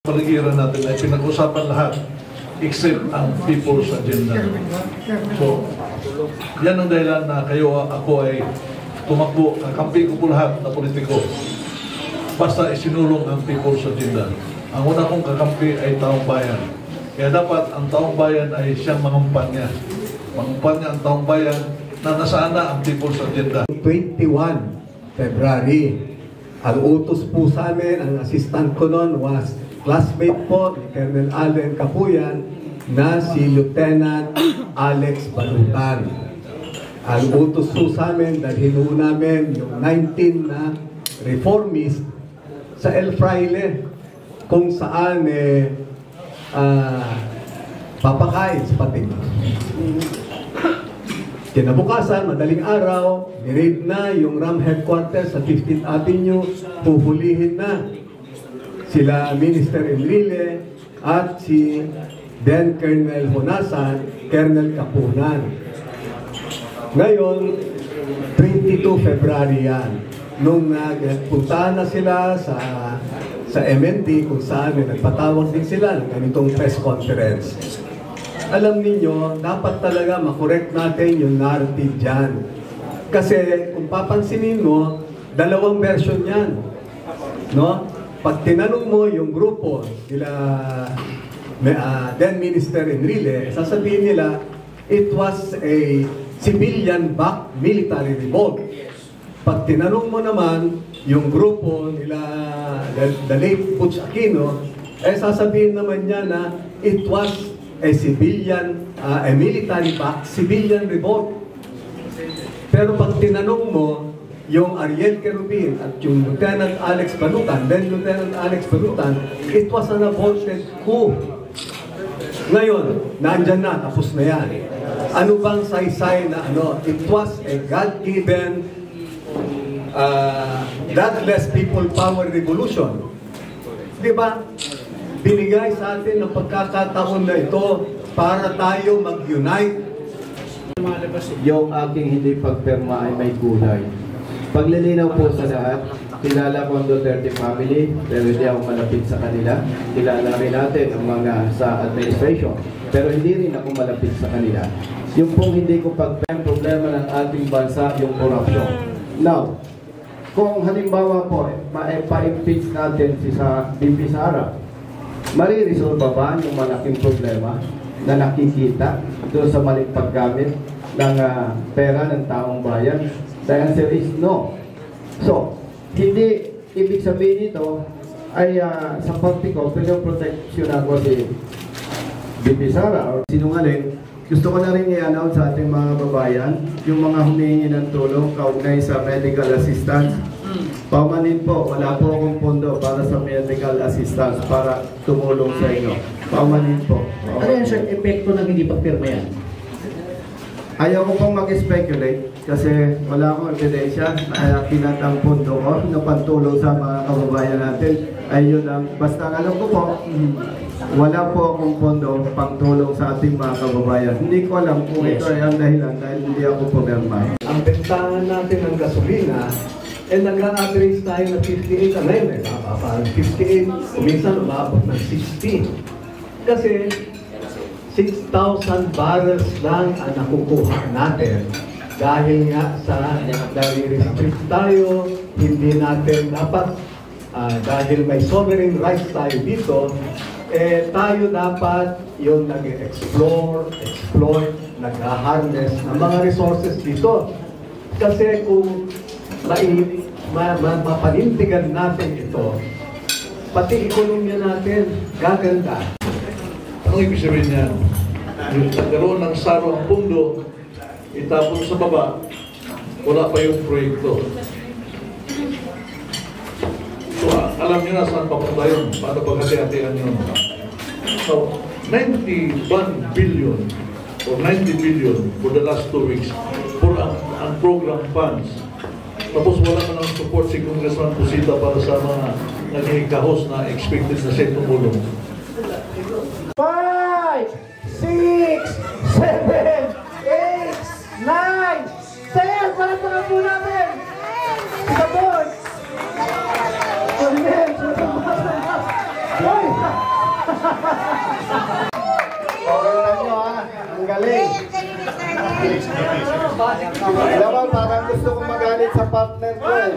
paligiran natin ay pinag-usapan lahat except ang people's agenda. So, yan ang dahilan na ako ay tumakbo, kakampi ko po lahat na politiko. Basta isinulong ang people's agenda. Ang una kong kakampi ay taong bayan. Kaya dapat ang taong bayan ay siyang mangumpan niya. Mangumpan niya ang taong bayan na nasaan na ang people's agenda. 21 February, ang utos po sa amin, ang assistant ko noon was classmate po ni Colonel Allen Capuyan na si Lieutenant Alex Balutan. Ang utos po sa amin, dahil hinuho namin yung 19 na reformist sa El Fraile, kung saan papakain sa pating. Kinabukasan, madaling araw, ni-raid na yung RAM headquarters sa 15th Avenue, puhulihin na sila Minister Enrile at si then Colonel Honasan, Colonel Kapunan. Ngayon, 22 February yan. Nung nagpunta na sila sa MND kung saan nagpatawag din sila ng ganitong press conference. Alam niyo, dapat talaga makorek natin yung narrative dyan. Kasi kung papansinin mo, dalawang version yan. No? Pag tinanong mo yung grupo nila then Minister Enrile, sasabihin nila, it was a civilian-backed military revolt. Pag tinanong mo naman yung grupo nila, the late Butch Aquino, sasabihin naman niya na it was a civilian, a military-backed civilian revolt. Pero pag tinanong mo yung Ariel Querubin at yung Lieutenant Alex Balutan, then Lieutenant Alex Balutan, it was an aborted coup. Ngayon, nandyan na, tapos na yan. Ano bang saysay na ano? It was a God-given, godless people power revolution. Di ba? Binigay sa atin ng pagkakataon na ito para tayo mag-unite. Yung aking hindi pagpirma ay may kulay. Paglilinaw po sa lahat, kilala ko ang Duterte family, pero hindi ako malapit sa kanila. Kilala rin natin ang mga sa administration, pero hindi rin ako malapit sa kanila. Yung pong hindi ko pagpirma, problema ng ating bansa, yung corruption. Now, kung halimbawa po, pa-impeach natin si VP Sara, mariresolve ba yung malaking problema na nakikita doon sa maling paggamit ng pera ng taong bayan? The answer is no. So, hindi ibig sabihin nito ay sa party ko, pinoproteksyon ako si VP Sara or sinungaling. Gusto ko na rin i-announce sa ating mga babayan, yung mga humingi ng tulong kaugnay sa medical assistance. Paumanin po, wala po akong pondo para sa medical assistance para tumulong sa inyo. Paumanin po. Ano yan, sir? Epekto ng hindi pagpirma yan? Ayaw ko pong mag-speculate kasi wala akong ebidensya na pinatang pondo ko na pantulong sa mga kababayan natin. Ayun lang. Basta alam ko po, wala po akong pondo pangtulong sa ating mga kababayan. Hindi ko alam kung ito ay ang dahilan dahil hindi ako pumirma. Ang bentahan natin ng gasolina, nag-a-average tayo na 58 na ngayon. 58, minsan umabot ng 60. Kasi 6,000 barrels lang ang nakukuha natin dahil nga sa nare-restrict tayo, hindi natin dapat dahil may sovereign rights tayo dito, tayo dapat yung nag-explore, exploit, nag-harness ng mga resources dito. Kasi kung mapanindigan natin ito, pati ekonomiya natin gaganda. Anong ibig sabihin niyan? Yung nagkaroon ng saro ang pundo, itapon sa baba, wala pa yung proyekto. So, alam niyo na saan papunta yun, para paghati-hatian yun. So, 91 billion or 90 billion for the last 2 weeks for ang program funds. Tapos wala ka ng support si Congressman Pusita para sa mga naging-kahos na expected na siya tumulong. 5, 6, 7, 8, 9, 10! Palatakan po natin! Isa doon! Okay na nyo ha. Ang galing. Alam mo, parang gusto kong magalit sa partner ko eh.